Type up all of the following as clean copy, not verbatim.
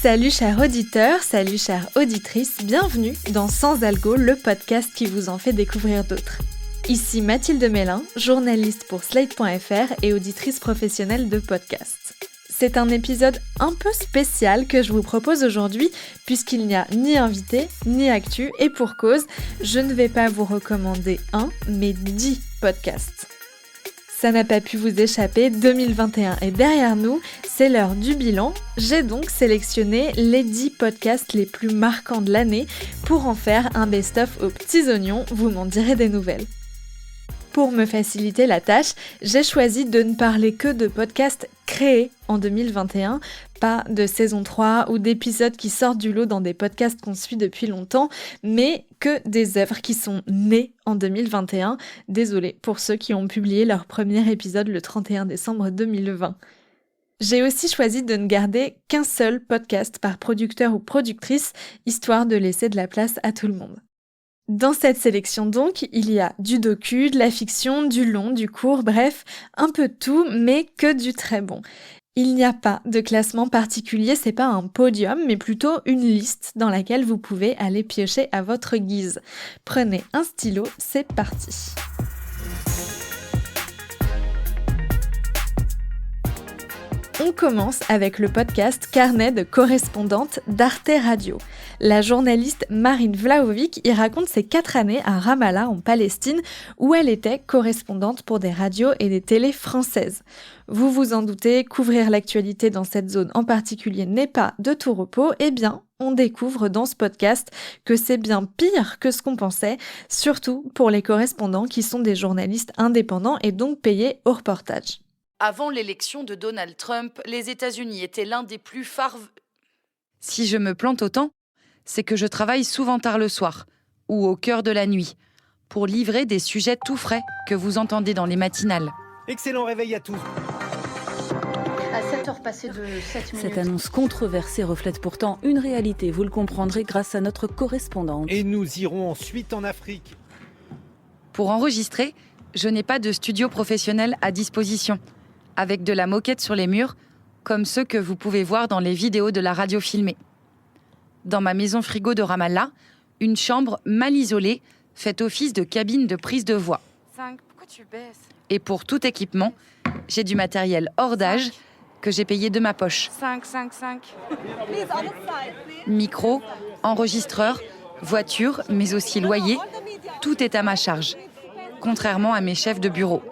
Salut chers auditeurs, salut chères auditrices, bienvenue dans Sans Algo, le podcast qui vous en fait découvrir d'autres. Ici Mathilde Mélin, journaliste pour Slate.fr et auditrice professionnelle de podcasts. C'est un épisode un peu spécial que je vous propose aujourd'hui puisqu'il n'y a ni invité, ni actu et pour cause, je ne vais pas vous recommander un, mais 10 podcasts. Ça n'a pas pu vous échapper, 2021 est derrière nous, c'est l'heure du bilan. J'ai donc sélectionné les 10 podcasts les plus marquants de l'année pour en faire un best-of aux petits oignons, vous m'en direz des nouvelles. Pour me faciliter la tâche, j'ai choisi de ne parler que de podcasts créés en 2021, pas de saison 3 ou d'épisodes qui sortent du lot dans des podcasts qu'on suit depuis longtemps, mais que des œuvres qui sont nées en 2021. Désolée pour ceux qui ont publié leur premier épisode le 31 décembre 2020. J'ai aussi choisi de ne garder qu'un seul podcast par producteur ou productrice, histoire de laisser de la place à tout le monde. Dans cette sélection donc, il y a du docu, de la fiction, du long, du court, bref, un peu de tout, mais que du très bon. Il n'y a pas de classement particulier, c'est pas un podium, mais plutôt une liste dans laquelle vous pouvez aller piocher à votre guise. Prenez un stylo, c'est parti. On commence avec le podcast Carnet de correspondante d'Arte Radio. La journaliste Marine Vlahovic y raconte ses 4 années à Ramallah en Palestine où elle était correspondante pour des radios et des télés françaises. Vous vous en doutez, couvrir l'actualité dans cette zone en particulier n'est pas de tout repos, eh bien, on découvre dans ce podcast que c'est bien pire que ce qu'on pensait, surtout pour les correspondants qui sont des journalistes indépendants et donc payés au reportage. Avant l'élection de Donald Trump, les États-Unis étaient l'un des plus Si je me plante autant, c'est que je travaille souvent tard le soir, ou au cœur de la nuit, pour livrer des sujets tout frais que vous entendez dans les matinales. Excellent réveil à tous. À 7h passées de 7 minutes. Cette annonce controversée reflète pourtant une réalité, vous le comprendrez grâce à notre correspondante. Et nous irons ensuite en Afrique. Pour enregistrer, je n'ai pas de studio professionnel à disposition, avec de la moquette sur les murs, comme ceux que vous pouvez voir dans les vidéos de la radio filmée. Dans ma maison frigo de Ramallah, une chambre mal isolée fait office de cabine de prise de voix. 5, pourquoi tu baisses ? Et pour tout équipement, j'ai du matériel hors d'âge que j'ai payé de ma poche. 5. Micro, enregistreur, voiture, mais aussi loyer, tout est à ma charge, contrairement à mes chefs de bureau.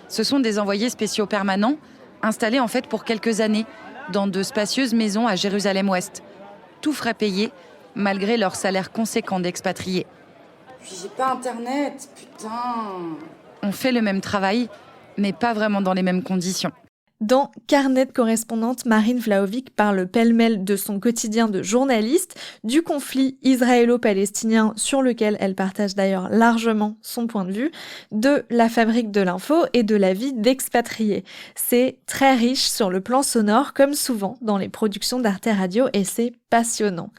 Ce sont des envoyés spéciaux permanents, installés en fait pour quelques années, dans de spacieuses maisons à Jérusalem-Ouest. Tout frais payé, malgré leur salaire conséquent d'expatriés. Puis j'ai pas internet, putain. On fait le même travail, mais pas vraiment dans les mêmes conditions. Dans Carnet de correspondante, Marine Vlahovic parle pêle-mêle de son quotidien de journaliste, du conflit israélo-palestinien sur lequel elle partage d'ailleurs largement son point de vue, de la fabrique de l'info et de la vie d'expatriés. C'est très riche sur le plan sonore, comme souvent dans les productions d'Arte Radio, et c'est passionnant.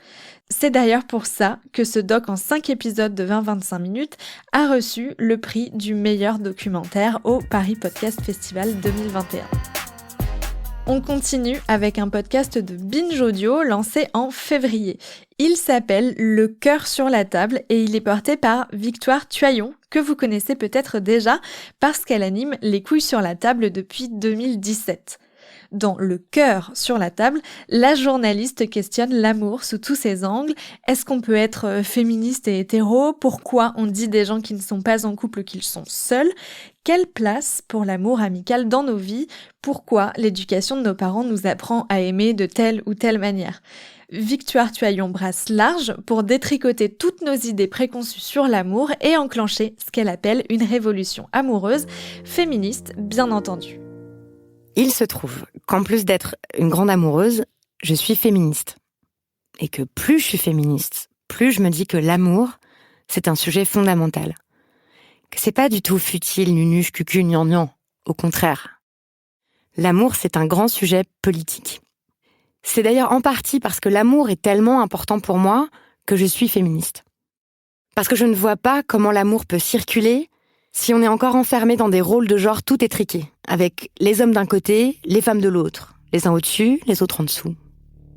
C'est d'ailleurs pour ça que ce doc en 5 épisodes de 20-25 minutes a reçu le prix du meilleur documentaire au Paris Podcast Festival 2021. On continue avec un podcast de Binge Audio lancé en février. Il s'appelle Le cœur sur la table et il est porté par Victoire Tuaillon, que vous connaissez peut-être déjà parce qu'elle anime Les couilles sur la table depuis 2017. Dans Le cœur sur la table, la journaliste questionne l'amour sous tous ses angles. Est-ce qu'on peut être féministe et hétéro ? Pourquoi on dit des gens qui ne sont pas en couple qu'ils sont seuls ? Quelle place pour l'amour amical dans nos vies ? Pourquoi l'éducation de nos parents nous apprend à aimer de telle ou telle manière ? Victoire Tuaillon brasse large pour détricoter toutes nos idées préconçues sur l'amour et enclencher ce qu'elle appelle une révolution amoureuse, féministe bien entendu. Il se trouve qu'en plus d'être une grande amoureuse, je suis féministe. Et que plus je suis féministe, plus je me dis que l'amour, c'est un sujet fondamental. Que c'est pas du tout futile, nunuche, cucu, gnangnan. Au contraire. L'amour, c'est un grand sujet politique. C'est d'ailleurs en partie parce que l'amour est tellement important pour moi que je suis féministe. Parce que je ne vois pas comment l'amour peut circuler si on est encore enfermé dans des rôles de genre tout étriqués, avec les hommes d'un côté, les femmes de l'autre, les uns au-dessus, les autres en dessous.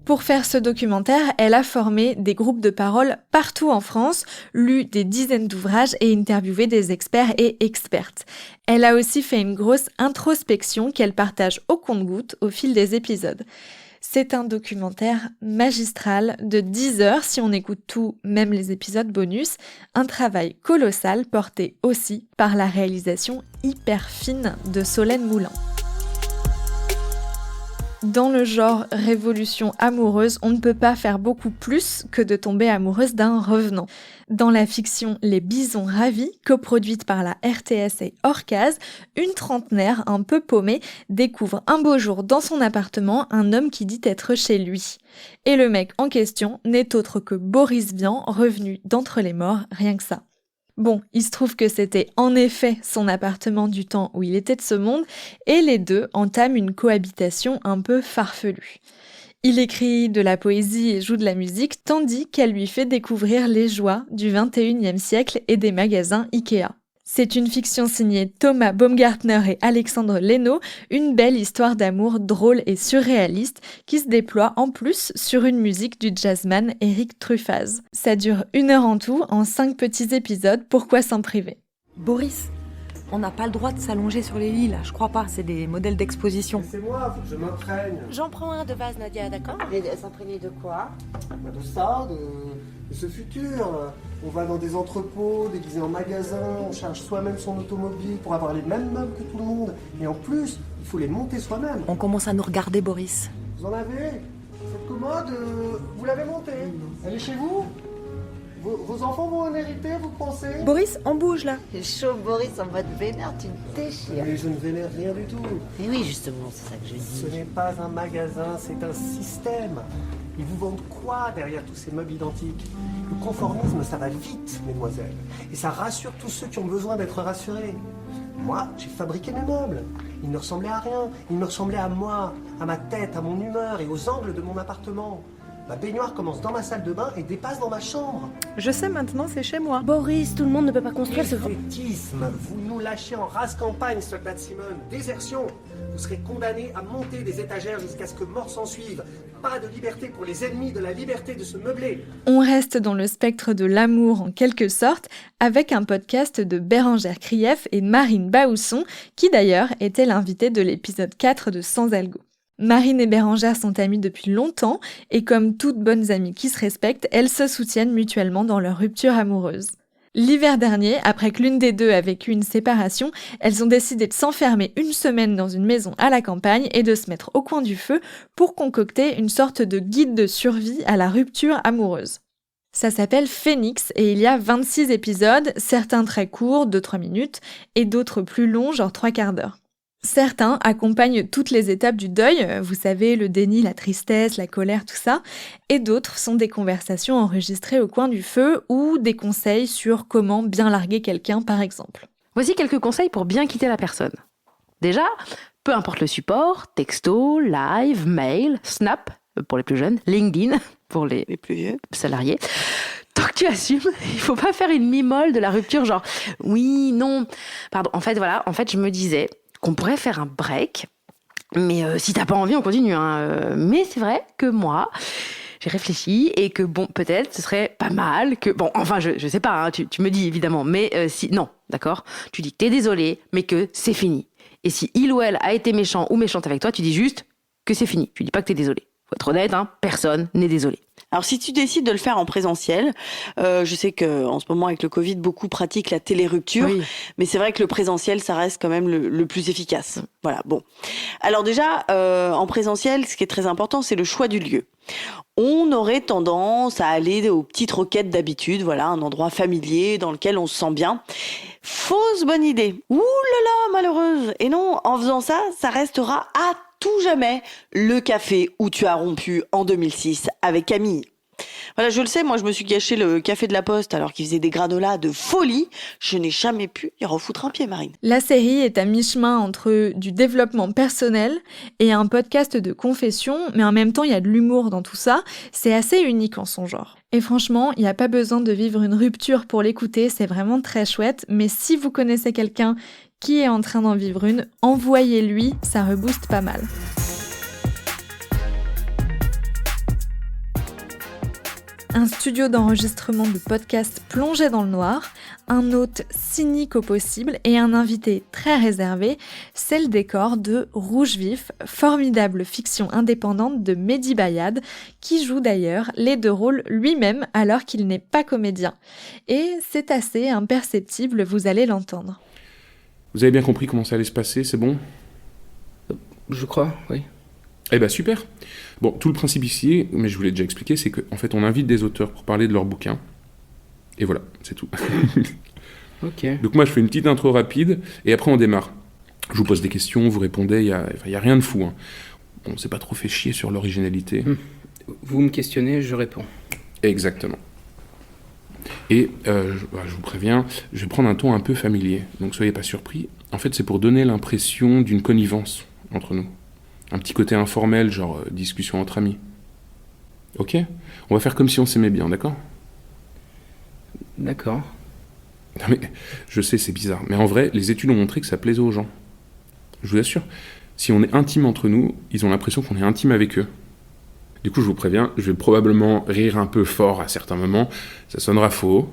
Pour faire ce documentaire, elle a formé des groupes de parole partout en France, lu des dizaines d'ouvrages et interviewé des experts et expertes. Elle a aussi fait une grosse introspection qu'elle partage au compte-gouttes au fil des épisodes. C'est un documentaire magistral de 10 heures si on écoute tout, même les épisodes bonus. Un travail colossal porté aussi par la réalisation hyper fine de Solène Moulin. Dans le genre révolution amoureuse, on ne peut pas faire beaucoup plus que de tomber amoureuse d'un revenant. Dans la fiction Les Bisons Ravis, coproduite par la RTS et Orcaz, une trentenaire un peu paumée découvre un beau jour dans son appartement un homme qui dit être chez lui. Et le mec en question n'est autre que Boris Vian, revenu d'entre les morts, rien que ça. Bon, il se trouve que c'était en effet son appartement du temps où il était de ce monde, et les deux entament une cohabitation un peu farfelue. Il écrit de la poésie et joue de la musique, tandis qu'elle lui fait découvrir les joies du XXIe siècle et des magasins Ikea. C'est une fiction signée Thomas Baumgartner et Alexandre Leno, une belle histoire d'amour drôle et surréaliste qui se déploie en plus sur une musique du jazzman Eric Truffaz. Ça dure 1 heure en tout, en 5 petits épisodes, pourquoi s'en priver ? Boris, on n'a pas le droit de s'allonger sur les lits là, je crois pas, c'est des modèles d'exposition. C'est moi, faut que je m'imprègne. J'en prends un de base, Nadia, d'accord ? Et s'imprégner de quoi ? De ça, de ce futur. On va dans des entrepôts, déguisés en magasins, on charge soi-même son automobile pour avoir les mêmes meubles que tout le monde. Et en plus, il faut les monter soi-même. On commence à nous regarder, Boris. Vous en avez ? Cette commode, vous l'avez montée ? Elle est chez vous ? Vos enfants vont en hériter, vous pensez ? Boris, on bouge là. C'est chaud, Boris, en mode vénère, tu me déchires. Mais je ne vénère rien du tout. Et oui, justement, c'est ça que je dis. Ce n'est pas un magasin, c'est un système. Ils vous vendent quoi derrière tous ces meubles identiques ? Le conformisme, ça va vite, mesdemoiselles. Et ça rassure tous ceux qui ont besoin d'être rassurés. Moi, j'ai fabriqué mes meubles. Ils ne ressemblaient à rien. Ils me ressemblaient à moi, à ma tête, à mon humeur et aux angles de mon appartement. Ma baignoire commence dans ma salle de bain et dépasse dans ma chambre. Je sais maintenant, c'est chez moi. Boris, tout le monde ne peut pas construire ce... Effétisme, vous nous lâchez en rase campagne, soldat de Simone. Désertion, vous serez condamnés à monter des étagères jusqu'à ce que mort s'en suive. Pas de liberté pour les ennemis de la liberté de se meubler. On reste dans le spectre de l'amour en quelque sorte, avec un podcast de Bérengère Krief et Marine Baousson, qui d'ailleurs était l'invitée de l'épisode 4 de Sans Algo. Marine et Bérengère sont amies depuis longtemps et comme toutes bonnes amies qui se respectent, elles se soutiennent mutuellement dans leur rupture amoureuse. L'hiver dernier, après que l'une des deux a vécu une séparation, elles ont décidé de s'enfermer 1 semaine dans une maison à la campagne et de se mettre au coin du feu pour concocter une sorte de guide de survie à la rupture amoureuse. Ça s'appelle Phoenix et il y a 26 épisodes, certains très courts, 2-3 minutes, et d'autres plus longs, genre 3/4 d'heure. Certains accompagnent toutes les étapes du deuil, vous savez, le déni, la tristesse, la colère, tout ça, et d'autres sont des conversations enregistrées au coin du feu ou des conseils sur comment bien larguer quelqu'un, par exemple. Voici quelques conseils pour bien quitter la personne. Déjà, peu importe le support, texto, live, mail, Snap, pour les plus jeunes, LinkedIn, pour les plus vieux salariés. Tant que tu assumes, il faut pas faire une mi-molle de la rupture, genre « oui, non ». Pardon, en fait, je me disais qu'on pourrait faire un break, mais si t'as pas envie, on continue. Mais c'est vrai que moi, j'ai réfléchi et que bon, peut-être ce serait pas mal que... Bon, enfin, je sais pas, tu me dis évidemment, mais si... Non, d'accord ? Tu dis que t'es désolé, mais que c'est fini. Et si il ou elle a été méchant ou méchante avec toi, tu dis juste que c'est fini. Tu dis pas que t'es désolé. Faut être honnête, personne n'est désolé. Alors si tu décides de le faire en présentiel, je sais qu'en ce moment avec le Covid, beaucoup pratiquent la télérupture, oui. Mais c'est vrai que le présentiel, ça reste quand même le plus efficace. Voilà, bon. Alors déjà, en présentiel, ce qui est très important, c'est le choix du lieu. On aurait tendance à aller aux petites roquettes d'habitude, voilà, un endroit familier dans lequel on se sent bien. Fausse bonne idée. Ouh là là, malheureuse. Et non, en faisant ça, ça restera à tout jamais le café où tu as rompu en 2006 avec Camille. Voilà, je le sais, moi je me suis gâché le café de la Poste alors qu'il faisait des granolas de folie. Je n'ai jamais pu y refoutre un pied, Marine. La série est à mi-chemin entre du développement personnel et un podcast de confession, mais en même temps il y a de l'humour dans tout ça. C'est assez unique en son genre. Et franchement, il n'y a pas besoin de vivre une rupture pour l'écouter, c'est vraiment très chouette. Mais si vous connaissez quelqu'un qui est en train d'en vivre une, envoyez-lui, ça rebooste pas mal. Un studio d'enregistrement de podcast plongé dans le noir, un hôte cynique au possible et un invité très réservé, c'est le décor de Rouge Vif, formidable fiction indépendante de Mehdi Bayad, qui joue d'ailleurs les deux rôles lui-même alors qu'il n'est pas comédien. Et c'est assez imperceptible, vous allez l'entendre. Vous avez bien compris comment ça allait se passer, c'est bon ? Je crois, oui. Eh ben super. Bon, tout le principe ici, mais je vous l'ai déjà expliqué, c'est qu'en fait on invite des auteurs pour parler de leurs bouquins. Et voilà, c'est tout. Ok. Donc moi je fais une petite intro rapide, et après on démarre. Je vous pose des questions, vous répondez, il y a rien de fou. Hein. On s'est pas trop fait chier sur l'originalité. Vous me questionnez, je réponds. Exactement. Et je vous préviens, je vais prendre un ton un peu familier, donc soyez pas surpris. En fait c'est pour donner l'impression d'une connivence entre nous. Un petit côté informel, genre discussion entre amis. Ok ? On va faire comme si on s'aimait bien, d'accord ? D'accord. Non mais, je sais, c'est bizarre, mais en vrai, les études ont montré que ça plaisait aux gens. Je vous assure, si on est intime entre nous, ils ont l'impression qu'on est intime avec eux. Du coup, je vous préviens, je vais probablement rire un peu fort à certains moments, ça sonnera faux.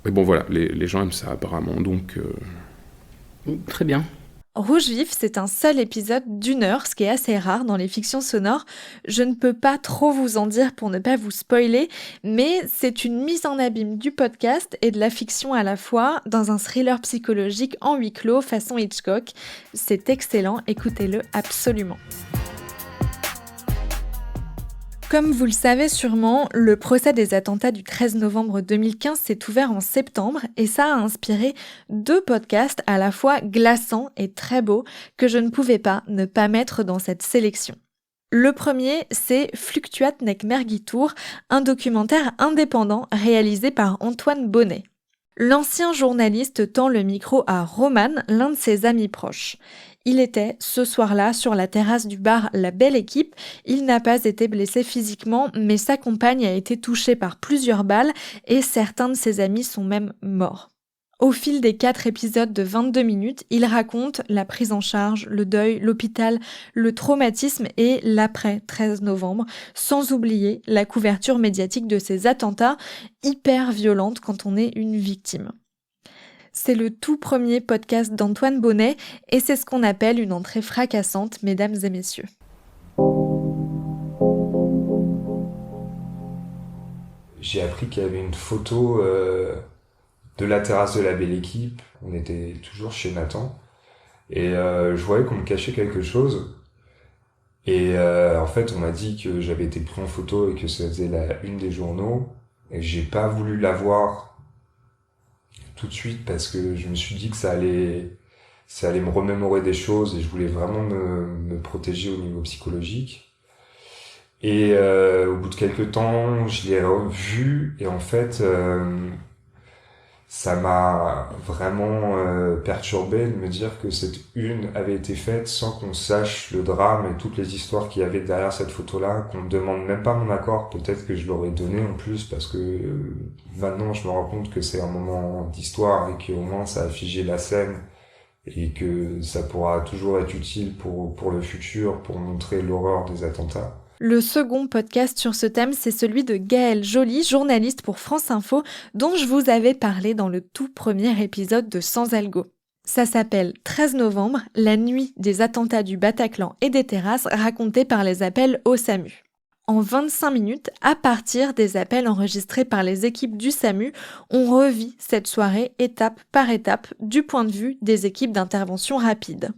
Mais bon voilà, les gens aiment ça apparemment, donc... Très bien. Rouge Vif, c'est un seul épisode d'1 heure, ce qui est assez rare dans les fictions sonores. Je ne peux pas trop vous en dire pour ne pas vous spoiler, mais c'est une mise en abîme du podcast et de la fiction à la fois, dans un thriller psychologique en huis clos façon Hitchcock. C'est excellent, écoutez-le absolument. Comme vous le savez sûrement, le procès des attentats du 13 novembre 2015 s'est ouvert en septembre et ça a inspiré 2 podcasts à la fois glaçants et très beaux que je ne pouvais pas ne pas mettre dans cette sélection. Le premier, c'est Fluctuat nec mergitur, un documentaire indépendant réalisé par Antoine Bonnet. L'ancien journaliste tend le micro à Roman, l'un de ses amis proches. Il était, ce soir-là, sur la terrasse du bar La Belle Équipe. Il n'a pas été blessé physiquement, mais sa compagne a été touchée par plusieurs balles et certains de ses amis sont même morts. Au fil des 4 épisodes de 22 minutes, il raconte la prise en charge, le deuil, l'hôpital, le traumatisme et l'après 13 novembre, sans oublier la couverture médiatique de ces attentats hyper violentes quand on est une victime. C'est le tout premier podcast d'Antoine Bonnet et c'est ce qu'on appelle une entrée fracassante, mesdames et messieurs. J'ai appris qu'il y avait une photo de la terrasse de La Belle Équipe. On était toujours chez Nathan et je voyais qu'on me cachait quelque chose. Et en fait, on m'a dit que j'avais été pris en photo et que ça faisait la une des journaux. Et j'ai pas voulu la voir tout de suite parce que je me suis dit que ça allait me remémorer des choses et je voulais vraiment me protéger au niveau psychologique. Et au bout de quelques temps, je l'ai revu et en fait, ça m'a vraiment perturbé de me dire que cette une avait été faite sans qu'on sache le drame et toutes les histoires qu'il y avait derrière cette photo-là, qu'on me demande même pas mon accord. Peut-être que je l'aurais donné en plus parce que maintenant je me rends compte que c'est un moment d'histoire et qu'au moins ça a figé la scène et que ça pourra toujours être utile pour le futur, pour montrer l'horreur des attentats. Le second podcast sur ce thème, c'est celui de Gaël Joly, journaliste pour France Info, dont je vous avais parlé dans le tout premier épisode de Sans Algo. Ça s'appelle 13 novembre, la nuit des attentats du Bataclan et des terrasses racontés par les appels au SAMU. En 25 minutes, à partir des appels enregistrés par les équipes du SAMU, on revit cette soirée étape par étape du point de vue des équipes d'intervention rapide.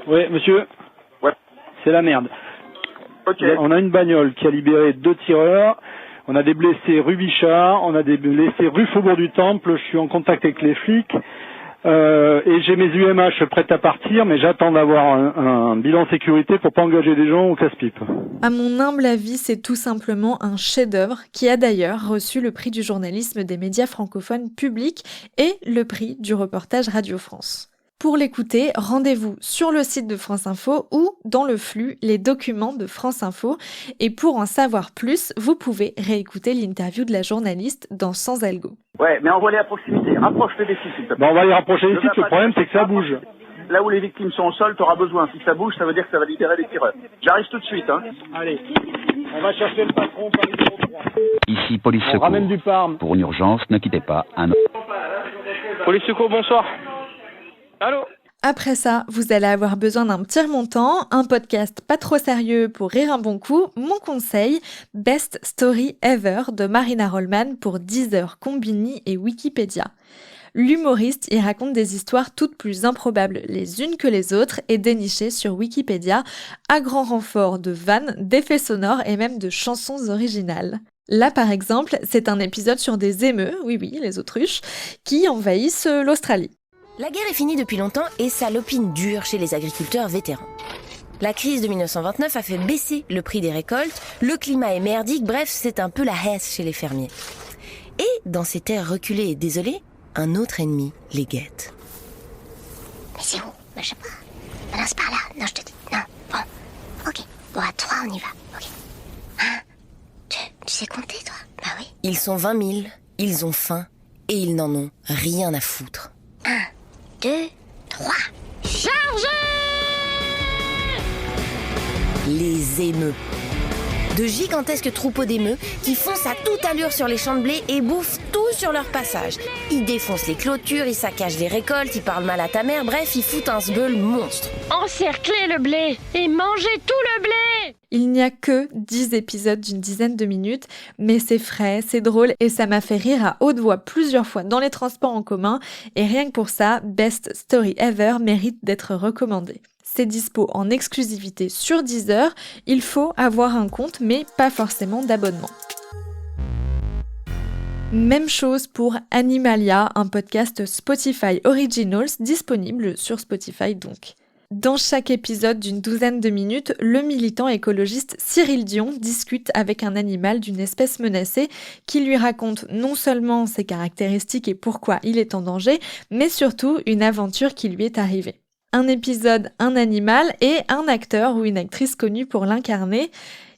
Oui, monsieur. Ouais. C'est la merde. Okay. On a une bagnole qui a libéré 2 tireurs, on a des blessés rue Bichard, on a des blessés rue Faubourg du Temple, je suis en contact avec les flics et j'ai mes UMH prêtes à partir, mais j'attends d'avoir un bilan sécurité pour pas engager des gens au casse-pipe. À mon humble avis, c'est tout simplement un chef-d'œuvre qui a d'ailleurs reçu le prix du journalisme des médias francophones publics et le prix du reportage Radio France. Pour l'écouter, rendez-vous sur le site de France Info ou dans le flux Les documents de France Info. Et pour en savoir plus, vous pouvez réécouter l'interview de la journaliste dans Sans Algo. Ouais, mais envoie-les à proximité. Rapproche-les des sites, s'il te plaît. On va les rapprocher des sites, le problème c'est que ça bouge. Là où les victimes sont au sol, t'auras besoin. Si ça bouge, ça veut dire que ça va libérer les tireurs. J'arrive tout de suite, hein. Allez. On va chercher le patron, Paris 03. Ici, police secours. Ramène du Parme. Pour une urgence, ne quittez pas. Police secours, bonsoir. Allô? Après ça, vous allez avoir besoin d'un petit remontant, un podcast pas trop sérieux pour rire un bon coup. Mon conseil, Best Story Ever de Marina Rollman pour Deezer, Combini et Wikipédia. L'humoriste y raconte des histoires toutes plus improbables les unes que les autres et dénichées sur Wikipédia à grand renfort de vannes, d'effets sonores et même de chansons originales. Là, par exemple, c'est un épisode sur des émeux, oui, les autruches, qui envahissent l'Australie. La guerre est finie depuis longtemps et ça lopine dur chez les agriculteurs vétérans. La crise de 1929 a fait baisser le prix des récoltes, le climat est merdique, bref, c'est un peu la hesse chez les fermiers. Et dans ces terres reculées et désolées, un autre ennemi les guette. Mais c'est où? Je sais pas. Non, c'est par là. Non, je te dis. Non, bon. Ok. Bon, à 3, on y va. Ok. 1, 2, tu sais compter, toi? Bah oui. Ils sont 20 000, ils ont faim et ils n'en ont rien à foutre. 1, 2, 3. Chargez! Les émeux. De gigantesques troupeaux d'émeux qui foncent à toute allure sur les champs de blé et bouffent tout sur leur passage. Ils défoncent les clôtures, ils saccagent les récoltes, ils parlent mal à ta mère, bref, ils foutent un sbeul monstre. Encerclez le blé et mangez tout le blé! Il n'y a que 10 épisodes d'une dizaine de minutes, mais c'est frais, c'est drôle et ça m'a fait rire à haute voix plusieurs fois dans les transports en commun et rien que pour ça, Best Story Ever mérite d'être recommandé. C'est dispo en exclusivité sur Deezer, il faut avoir un compte mais pas forcément d'abonnement. Même chose pour Animalia, un podcast Spotify Originals disponible sur Spotify donc. Dans chaque épisode d'une douzaine de minutes, le militant écologiste Cyril Dion discute avec un animal d'une espèce menacée qui lui raconte non seulement ses caractéristiques et pourquoi il est en danger, mais surtout une aventure qui lui est arrivée. Un épisode, un animal et un acteur ou une actrice connue pour l'incarner.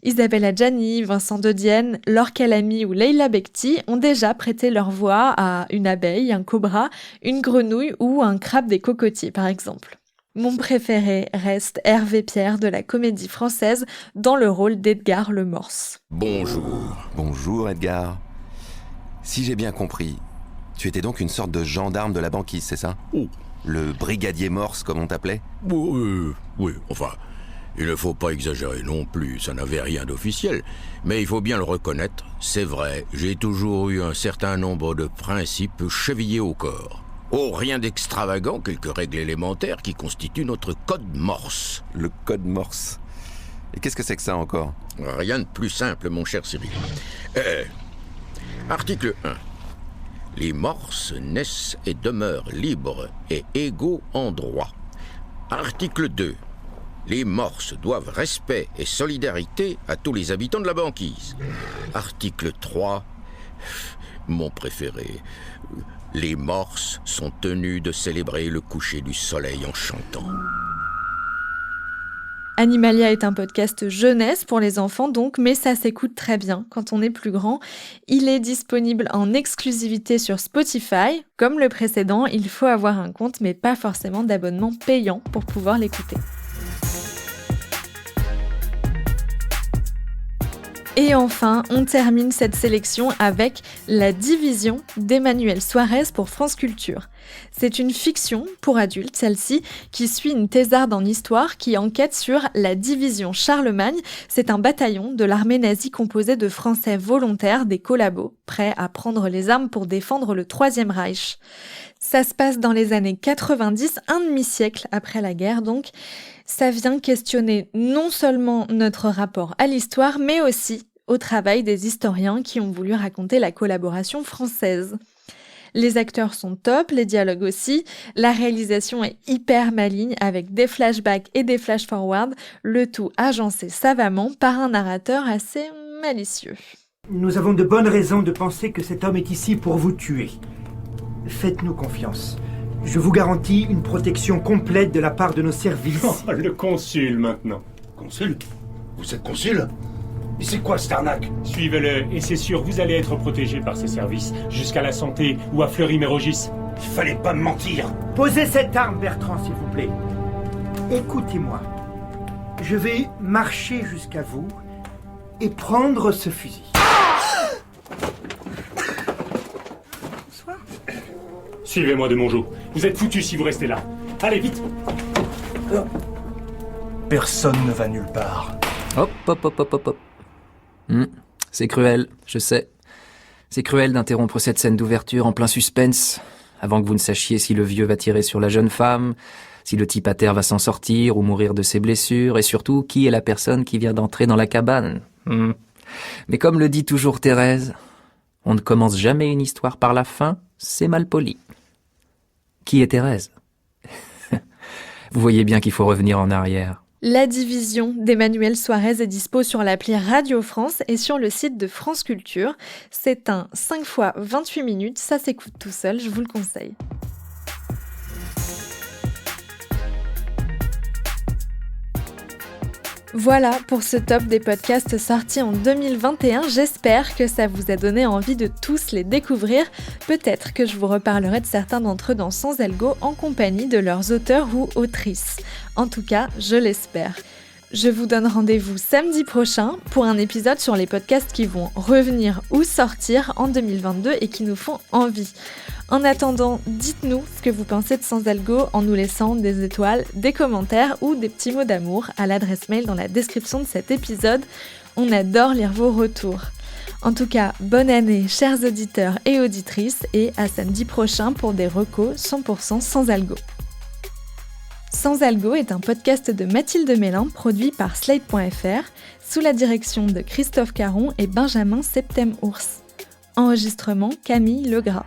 Isabelle Adjani, Vincent De Dienne, Laure Calamy ou Leila Bekti ont déjà prêté leur voix à une abeille, un cobra, une grenouille ou un crabe des cocotiers par exemple. Mon préféré reste Hervé Pierre de la Comédie Française dans le rôle d'Edgar Le Morse. Bonjour. Bonjour Edgar. Si j'ai bien compris, tu étais donc une sorte de gendarme de la banquise, c'est ça? Oh. Le brigadier Morse, comme on t'appelait? Oui, enfin, il ne faut pas exagérer non plus, ça n'avait rien d'officiel. Mais il faut bien le reconnaître, c'est vrai, j'ai toujours eu un certain nombre de principes chevillés au corps. Oh, rien d'extravagant, quelques règles élémentaires qui constituent notre code Morse. Le code Morse. Et qu'est-ce que c'est que ça encore? Rien de plus simple, mon cher Cyril. Article 1. Les morses naissent et demeurent libres et égaux en droit. Article 2. Les morses doivent respect et solidarité à tous les habitants de la banquise. Article 3. Mon préféré. Les morses sont tenus de célébrer le coucher du soleil en chantant. Animalia est un podcast jeunesse pour les enfants donc, mais ça s'écoute très bien quand on est plus grand. Il est disponible en exclusivité sur Spotify. Comme le précédent, il faut avoir un compte mais pas forcément d'abonnement payant pour pouvoir l'écouter. Et enfin, on termine cette sélection avec La Division d'Emmanuel Suarez pour France Culture. C'est une fiction pour adultes, celle-ci, qui suit une thésarde en histoire qui enquête sur la division Charlemagne. C'est un bataillon de l'armée nazie composé de Français volontaires, des collabos, prêts à prendre les armes pour défendre le Troisième Reich. Ça se passe dans les années 90, un demi-siècle après la guerre donc. Ça vient questionner non seulement notre rapport à l'histoire, mais aussi au travail des historiens qui ont voulu raconter la collaboration française. Les acteurs sont top, les dialogues aussi, la réalisation est hyper maligne avec des flashbacks et des flash-forwards, le tout agencé savamment par un narrateur assez malicieux. Nous avons de bonnes raisons de penser que cet homme est ici pour vous tuer. Faites-nous confiance. Je vous garantis une protection complète de la part de nos services. Oh, le consul maintenant. Consul? Vous êtes consul? Mais c'est quoi cette arnaque? Suivez-le, et c'est sûr, vous allez être protégé par ses services, jusqu'à la Santé ou à Fleury-Mérogis. Il fallait pas me mentir. Posez cette arme, Bertrand, s'il vous plaît. Écoutez-moi. Je vais marcher jusqu'à vous et prendre ce fusil. Suivez-moi de Mongeau. Vous êtes foutus si vous restez là. Allez, vite. Personne ne va nulle part. Hop. C'est cruel, je sais. C'est cruel d'interrompre cette scène d'ouverture en plein suspense, avant que vous ne sachiez si le vieux va tirer sur la jeune femme, si le type à terre va s'en sortir ou mourir de ses blessures, et surtout, qui est la personne qui vient d'entrer dans la cabane. Mais comme le dit toujours Thérèse, on ne commence jamais une histoire par la fin, c'est mal poli. Qui est Thérèse? Vous voyez bien qu'il faut revenir en arrière. La division d'Emmanuel Suarez est dispo sur l'appli Radio France et sur le site de France Culture. C'est un 5 x 28 minutes, ça s'écoute tout seul, je vous le conseille. Voilà pour ce top des podcasts sortis en 2021. J'espère que ça vous a donné envie de tous les découvrir. Peut-être que je vous reparlerai de certains d'entre eux dans Sans Algo en compagnie de leurs auteurs ou autrices. En tout cas, je l'espère. Je vous donne rendez-vous samedi prochain pour un épisode sur les podcasts qui vont revenir ou sortir en 2022 et qui nous font envie. En attendant, dites-nous ce que vous pensez de Sans Algo en nous laissant des étoiles, des commentaires ou des petits mots d'amour à l'adresse mail dans la description de cet épisode. On adore lire vos retours. En tout cas, bonne année, chers auditeurs et auditrices, et à samedi prochain pour des recos 100% Sans Algo. Sans Algo est un podcast de Mathilde Mélin produit par Slate.fr sous la direction de Christophe Caron et Benjamin Septem-Ours. Enregistrement Camille Legras.